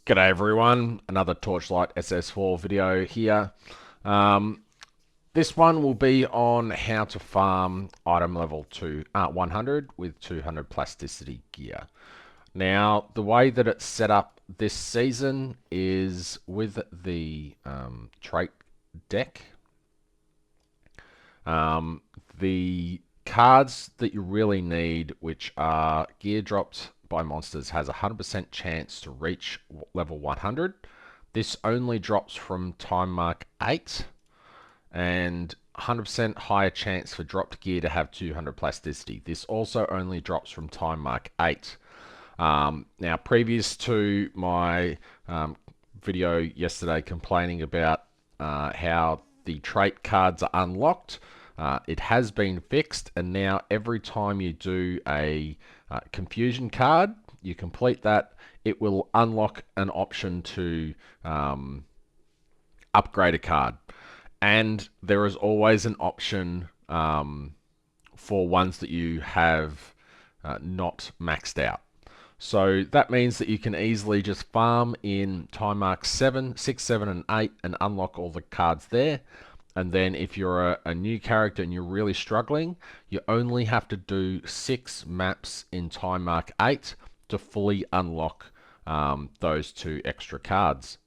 G'day everyone, another Torchlight SS4 video here. This one will be on how to farm item level 100 with 200 plasticity gear. Now, the way that it's set up this season is with the trait deck. The cards that you really need, which are gear dropped by monsters, has a 100% chance to reach level 100. This only drops from time mark 8 and 100% higher chance for dropped gear to have 200 plasticity. This also only drops from time mark 8. Now, previous to my video yesterday complaining about how the trait cards are unlocked, it has been fixed, and now every time you do a confusion card, you complete that, it will unlock an option to upgrade a card. And there is always an option for ones that you have not maxed out. So that means that you can easily just farm in time marks 7, 6, 7, and 8 and unlock all the cards there. And then if you're a new character and you're really struggling, you only have to do 6 maps in time mark 8 to fully unlock those 2 extra cards.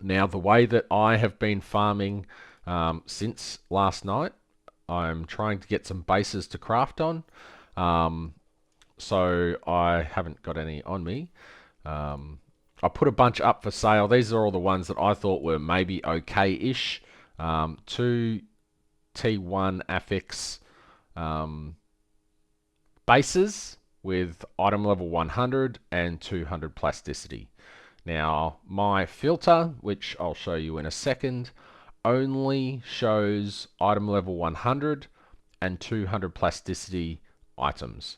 Now, the way that I have been farming since last night, I'm trying to get some bases to craft on. So I haven't got any on me. I put a bunch up for sale. These are all the ones that I thought were maybe okay-ish. 2 T1 affix bases with item level 100 and 200 plasticity. Now, my filter, which I'll show you in a second, only shows item level 100 and 200 plasticity items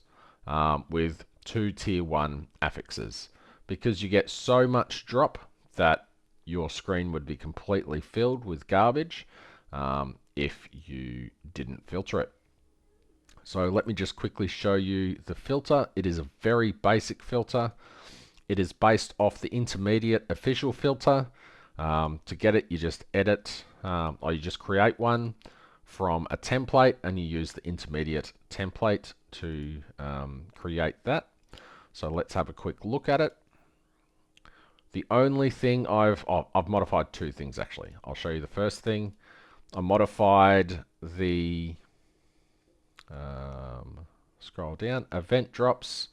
with 2 tier 1 affixes, because you get so much drop that your screen would be completely filled with garbage if you didn't filter it. So let me just quickly show you the filter. It is a very basic filter. It is based off the intermediate official filter. To get it, you just edit, or you just create one from a template, and you use the intermediate template to create that. So let's have a quick look at it. The only thing I've modified 2 things actually. I'll show you the first thing. I modified the scroll down, event drops,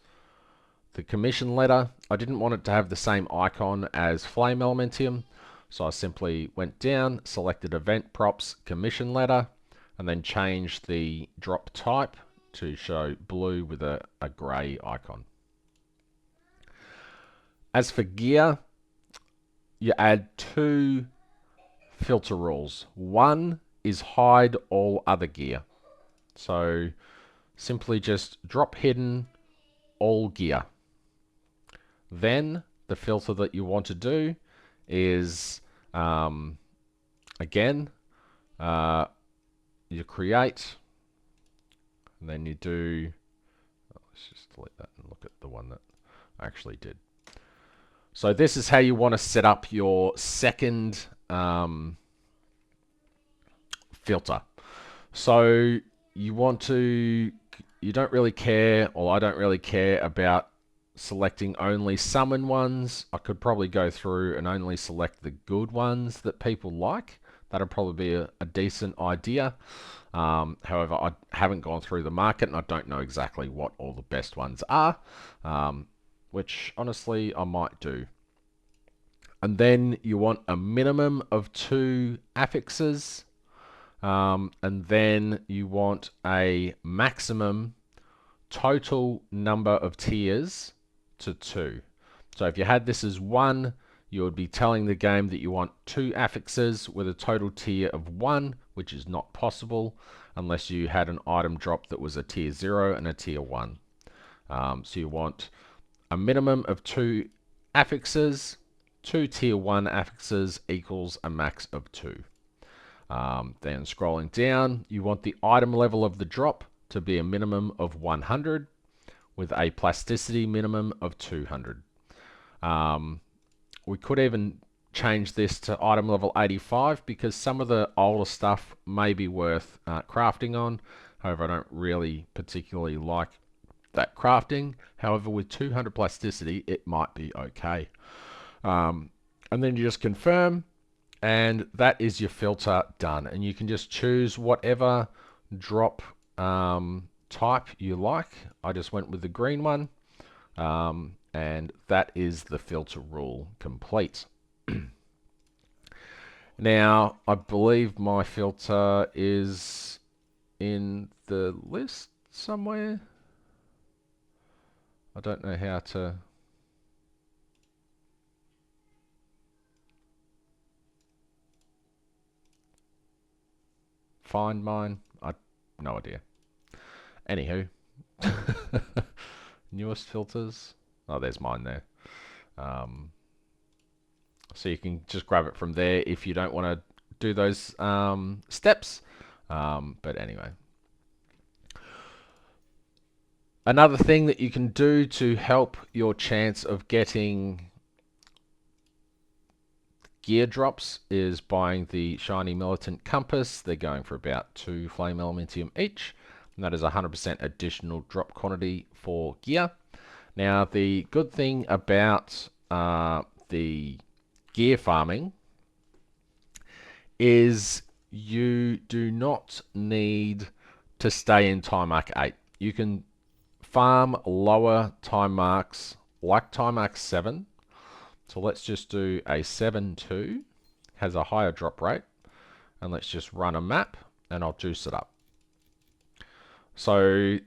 the commission letter. I didn't want it to have the same icon as Flame Elementium, so I simply went down, selected event props, commission letter, and then changed the drop type to show blue with a grey icon. As for gear, you add 2 filter rules. One is hide all other gear. So simply just drop hidden all gear. Then the filter that you want to do is, again, you create, and then you do, let's just delete that and look at the one that I actually did. So this is how you want to set up your second filter. So you don't really care, or I don't really care about selecting only summon ones. I could probably go through and only select the good ones that people like. That'll probably be a decent idea. However, I haven't gone through the market and I don't know exactly what all the best ones are, which honestly I might do. And then you want a minimum of 2 affixes, and then you want a maximum total number of tiers to 2. So if you had this as 1, you would be telling the game that you want 2 affixes with a total tier of 1, which is not possible unless you had an item drop that was a tier 0 and a tier 1. So you want a minimum of 2 affixes, 2 tier 1 affixes equals a max of 2. Then scrolling down, you want the item level of the drop to be a minimum of 100 with a plasticity minimum of 200. we could even change this to item level 85 because some of the older stuff may be worth crafting on. However, I don't really particularly like that crafting. However, with 200 plasticity, it might be okay. And then you just confirm, and that is your filter done. And you can just choose whatever drop type you like. I just went with the green one, and that is the filter rule complete. Now, I believe my filter is in the list somewhere. I don't know how to... find mine. I no idea. Anywho, newest filters. Oh, there's mine there. So you can just grab it from there if you don't want to do those steps. But anyway. Another thing that you can do to help your chance of getting gear drops is buying the shiny militant compass. They're going for about 2 flame elementium each, and that is 100% additional drop quantity for gear. Now, the good thing about the gear farming is you do not need to stay in time mark 8. You can farm lower time marks like time mark 7. So let's just do a 7-2, has a higher drop rate, and let's just run a map and I'll juice it up. So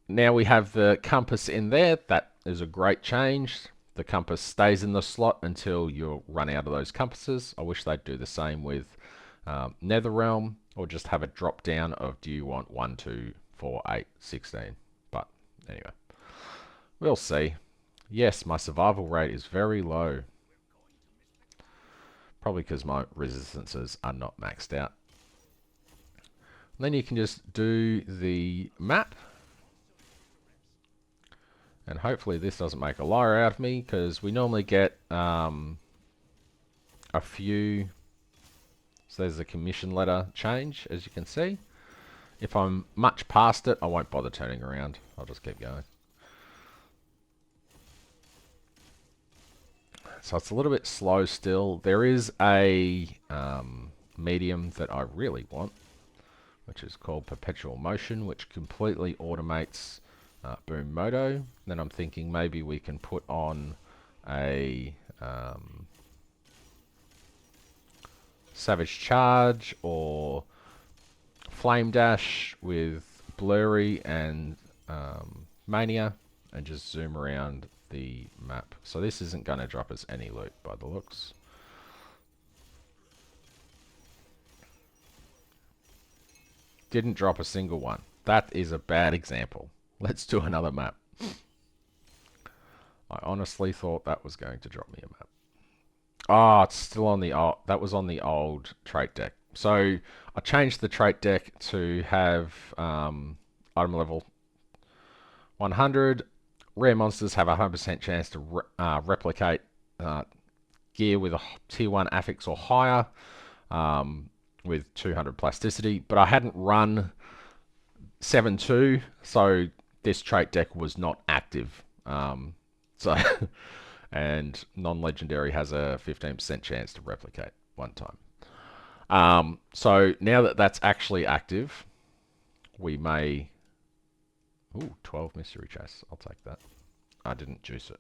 now we have the compass in there. That is a great change. The compass stays in the slot until you run out of those compasses. I wish they'd do the same with Netherrealm, or just have a drop down of do you want 1, 2, 4, 8, 16. But anyway, we'll see. Yes, my survival rate is very low. Probably because my resistances are not maxed out. And then you can just do the map. And hopefully this doesn't make a liar out of me, because we normally get a few. So there's a commission letter change, as you can see. If I'm much past it, I won't bother turning around. I'll just keep going. So it's a little bit slow still. There is a medium that I really want, which is called Perpetual Motion, which completely automates Boom Moto. Then I'm thinking maybe we can put on a Savage Charge or Flame Dash with Blurry and Mania, and just zoom around the map. So this isn't going to drop us any loot by the looks. Didn't drop a single one. That is a bad example. Let's do another map. I honestly thought that was going to drop me a map. Oh, it's still on the old... that was on the old trait deck. So I changed the trait deck to have item level 100. Rare monsters have a 100% chance to replicate gear with a tier 1 affix or higher with 200 plasticity. But I hadn't run 7-2, so this trait deck was not active. So and non-legendary has a 15% chance to replicate one time. So now that that's actually active, we may... Ooh, 12 mystery chests. I'll take that. I didn't juice it.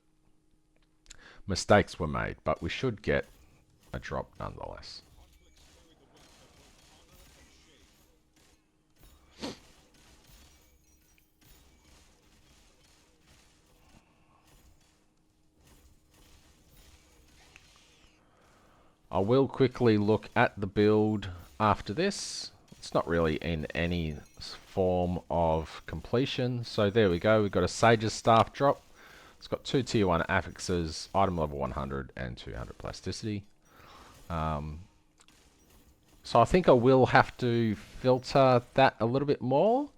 Mistakes were made, but we should get a drop nonetheless. I will quickly look at the build after this. It's not really in any form of completion. So there we go. We've got a Sage's Staff drop. It's got 2 tier 1 affixes, item level 100 and 200 plasticity. So I think I will have to filter that a little bit more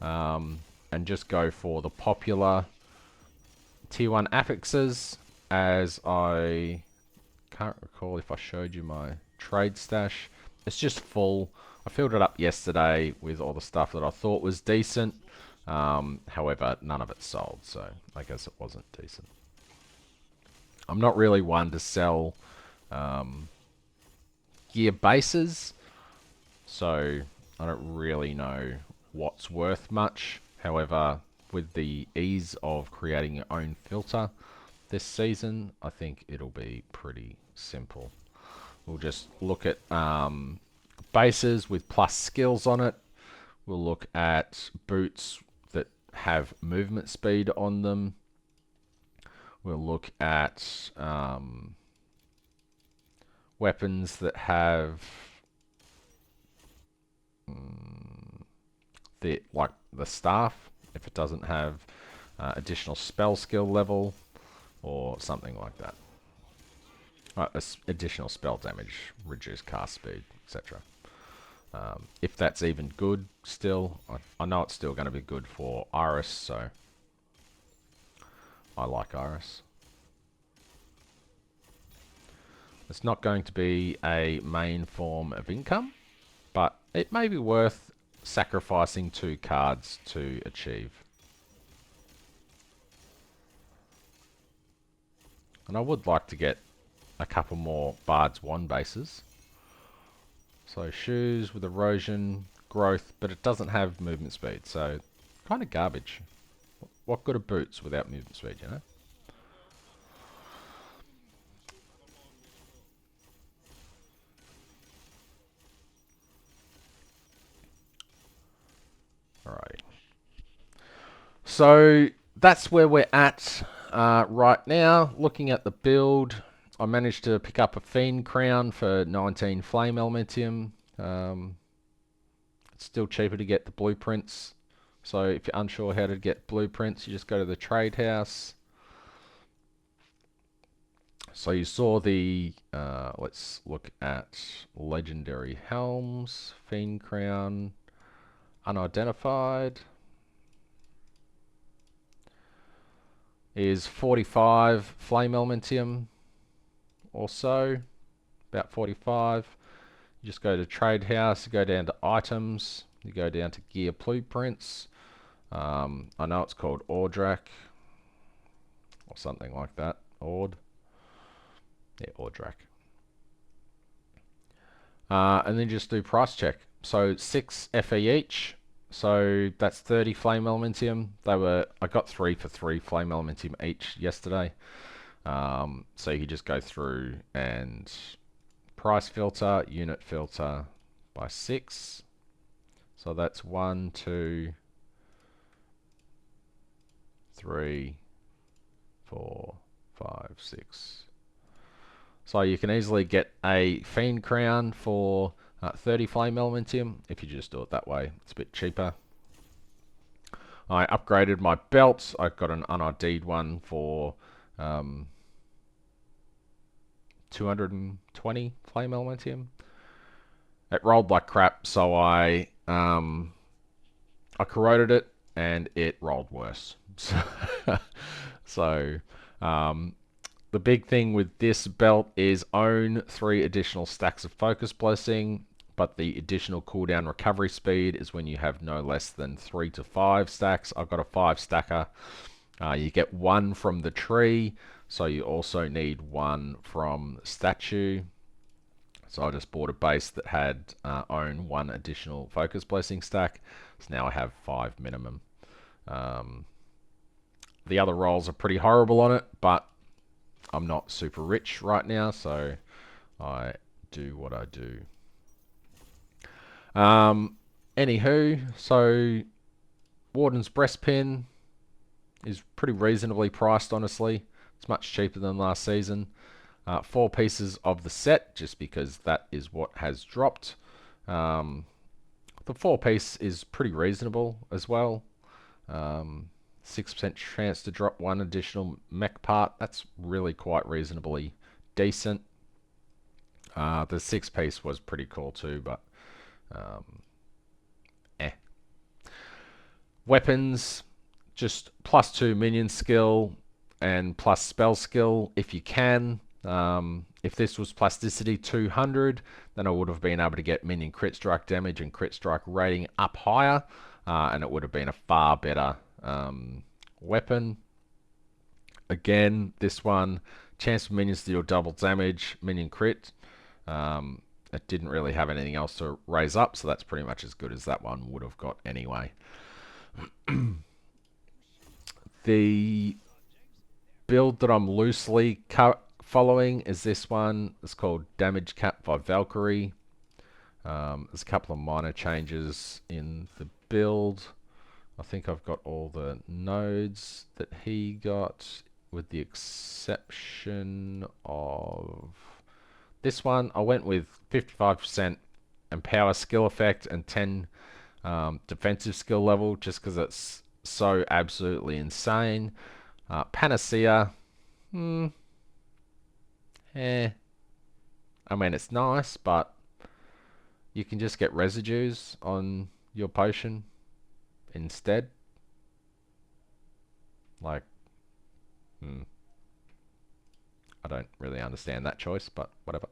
and just go for the popular tier 1 affixes. as I can't recall if I showed you my trade stash. It's just full. I filled it up yesterday with all the stuff that I thought was decent. However, none of it sold, so I guess it wasn't decent. I'm not really one to sell gear bases, so I don't really know what's worth much. However, with the ease of creating your own filter this season, I think it'll be pretty simple. We'll just look at bases with plus skills on it. We'll look at boots that have movement speed on them. We'll look at weapons that have the staff, if it doesn't have additional spell skill level or something like that. Additional spell damage, reduced cast speed, etc. If that's even good still, I know it's still going to be good for Iris, so I like Iris. It's not going to be a main form of income, but it may be worth sacrificing 2 cards to achieve. And I would like to get a couple more Bard's Wand bases. So shoes with erosion, growth, but it doesn't have movement speed, so kind of garbage. What good are boots without movement speed, you know? Alrighty. So that's where we're at right now. Looking at the build, I managed to pick up a Fiend Crown for 19 Flame Elementium. It's still cheaper to get the blueprints. So if you're unsure how to get blueprints, you just go to the trade house. So you saw the, let's look at Legendary Helms, Fiend Crown, Unidentified. Is 45 Flame Elementium or so, about 45. You just go to Trade House, you go down to Items, you go down to Gear Blueprints. I know it's called Ordrak or something like that. Ord. Yeah, Ordrak. And then just do price check. So 6 FE each. So that's 30 Flame Elementium. I got 3 for 3 Flame Elementium each yesterday. So you just go through and price filter, unit filter by 6. So that's 1, 2, 3, 4, 5, 6. So you can easily get a Fiend Crown for 30 Flame Elementium if you just do it that way. It's a bit cheaper. I upgraded my belt. I got an unID'd one for 220 Flame Elementium. It rolled like crap, so I corroded it and it rolled worse. So the big thing with this belt is own 3 additional stacks of Focus Blessing, but the additional cooldown recovery speed is when you have no less than 3 to 5 stacks. I've got a 5 stacker. You get 1 from the tree, so you also need 1 from statue. So I just bought a base that had own 1 additional Focus Blessing stack. So now I have 5 minimum. The other rolls are pretty horrible on it, but I'm not super rich right now, so I do what I do. Anywho, so Warden's Breastpin is pretty reasonably priced, honestly. It's much cheaper than last season. 4 pieces of the set, just because that is what has dropped. The 4 piece is pretty reasonable as well. 6% chance to drop 1 additional mech part. That's really quite reasonably decent. The 6 piece was pretty cool too, but Weapons, just +2 minion skill. and plus spell skill if you can. If this was plasticity 200, then I would have been able to get minion crit strike damage and crit strike rating up higher, and it would have been a far better weapon. Again, this one, chance for minions to deal double damage, minion crit. It didn't really have anything else to raise up, so that's pretty much as good as that one would have got anyway. The build that I'm loosely following is this one. It's called Damage Cap by Valkyrie. There's a couple of minor changes in the build. I think I've got all the nodes that he got, with the exception of this one. I went with 55% empower skill effect and 10 defensive skill level, just because it's so absolutely insane. Panacea, I mean, it's nice, but you can just get residues on your potion instead. Like, I don't really understand that choice, but whatever.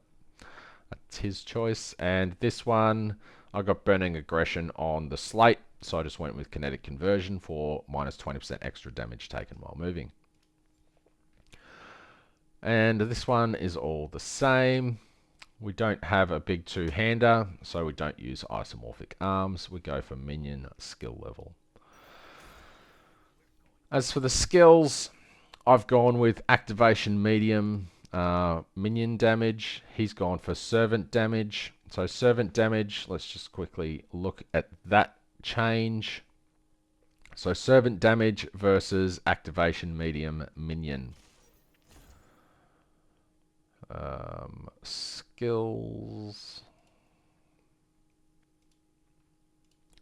That's his choice. And this one, I got Burning Aggression on the slate, so I just went with Kinetic Conversion for minus 20% extra damage taken while moving. And this one is all the same. We don't have a big two-hander, so we don't use isomorphic arms. We go for minion skill level. As for the skills, I've gone with activation medium minion damage. He's gone for servant damage. So servant damage, let's just quickly look at that change. So servant damage versus activation medium minion. Skills.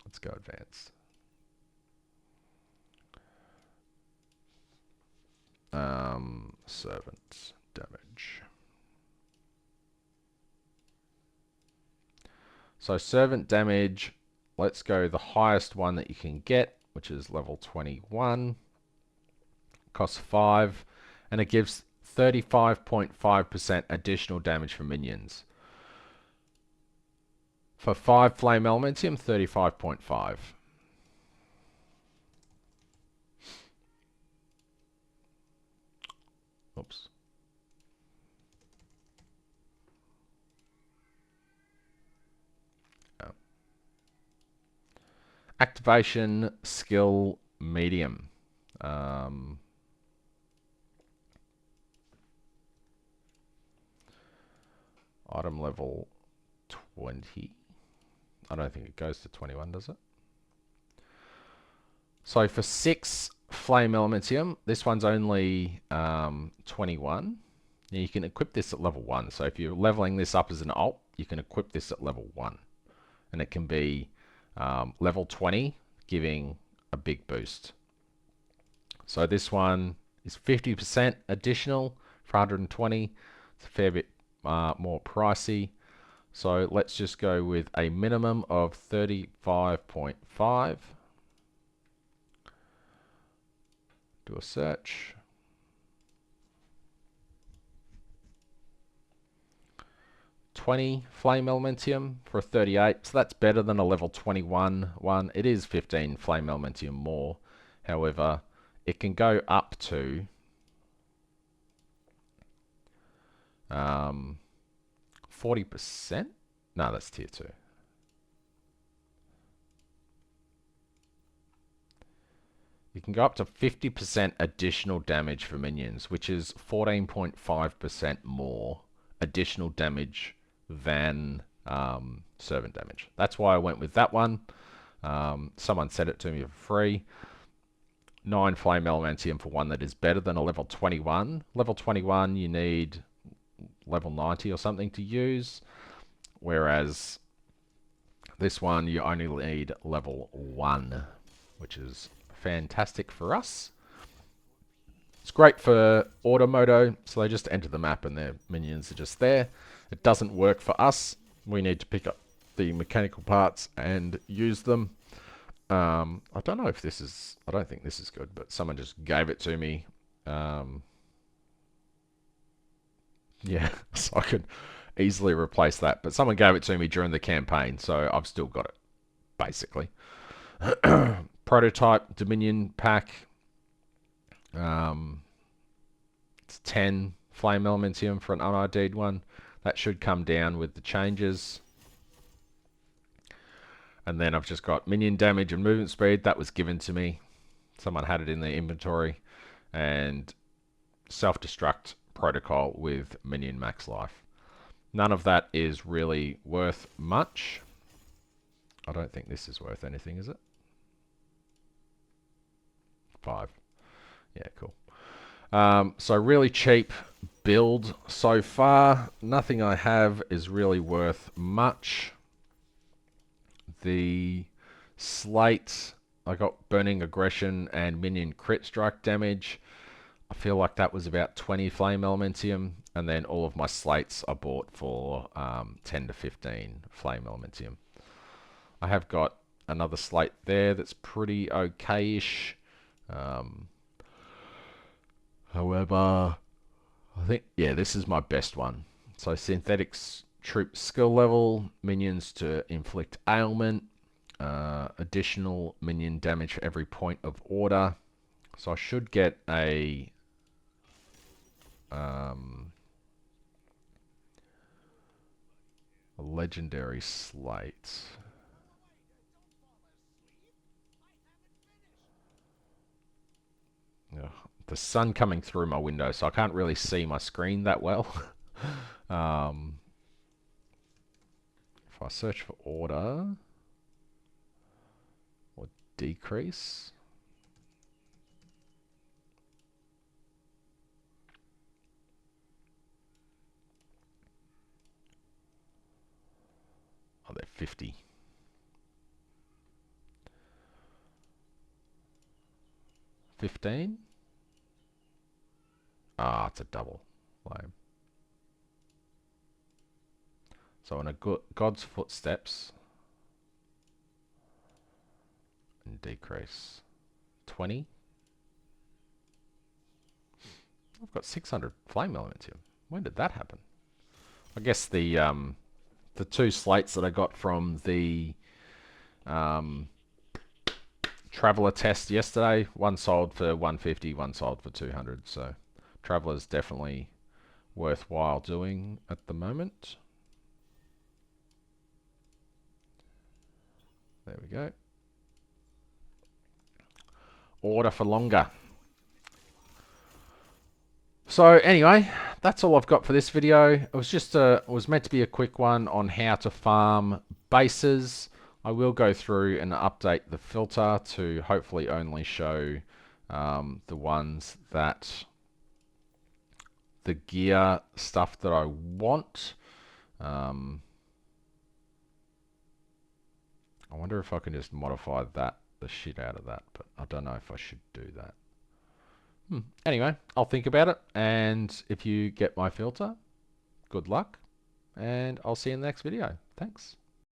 Let's go advanced. Servant damage. So servant damage, let's go the highest one that you can get, which is level 21. Costs 5, and it gives 35.5% additional damage for minions. For 5 flame elementium, 35.5. Oops. Oh. Activation skill medium. Item level 20. I don't think it goes to 21, does it? So for 6 flame elementium, this one's only 21. Now you can equip this at level 1. So if you're leveling this up as an alt, you can equip this at level 1. And it can be level 20, giving a big boost. So this one is 50% additional for 120. It's a fair bit more pricey. So let's just go with a minimum of 35.5. Do a search. $20 flame elementium for a 38, so that's better than a level 21 one. It is 15 flame elementium more. However, it can go up to 40%. No, that's tier 2. You can go up to 50% additional damage for minions, which is 14.5% more additional damage than servant damage. That's why I went with that one. Someone said it to me for free. 9 flame elementium for one that is better than a level 21. Level 21 you need level 90 or something to use, whereas this one you only need level 1, which is fantastic for us. It's great for Automoto, so they just enter the map and their minions are just there. It doesn't work for us. We need to pick up the mechanical parts and use them. I don't know if this is... I don't think this is good, but someone just gave it to me Yeah, so I could easily replace that. But someone gave it to me during the campaign, so I've still got it, basically. Prototype Dominion pack. It's 10 flame elementium for an unID'd one. That should come down with the changes. And then I've just got minion damage and movement speed. That was given to me. Someone had it in their inventory. And self-destruct protocol with minion max life. None of that is really worth much. I don't think this is worth anything, is it? 5. Yeah, cool. So really cheap build so far. Nothing I have is really worth much. The slate, I got burning aggression and minion crit strike damage. I feel like that was about 20 flame elementium, and then all of my slates I bought for 10 to 15 flame elementium. I have got another slate there that's pretty okay-ish. However, I think, yeah, this is my best one. So synthetics troop skill level, minions to inflict ailment, additional minion damage for every point of order. So I should get a legendary slate. Ugh, the sun coming through my window, so I can't really see my screen that well. If I search for order or decrease. Oh, they're 50. 15? Ah, it's a double. Lame. So in a God's footsteps and decrease 20. I've got 600 flame elementium. When did that happen? I guess the 2 slates that I got from the Traveler test yesterday, one sold for 150, one sold for 200. So Traveler's definitely worthwhile doing at the moment. There we go. Order for longer. So anyway, that's all I've got for this video. It was just it was meant to be a quick one on how to farm bases. I will go through and update the filter to hopefully only show the ones that the gear stuff that I want. I wonder if I can just modify the shit out of that, but I don't know if I should do that. Anyway, I'll think about it, and if you get my filter, good luck, and I'll see you in the next video. Thanks.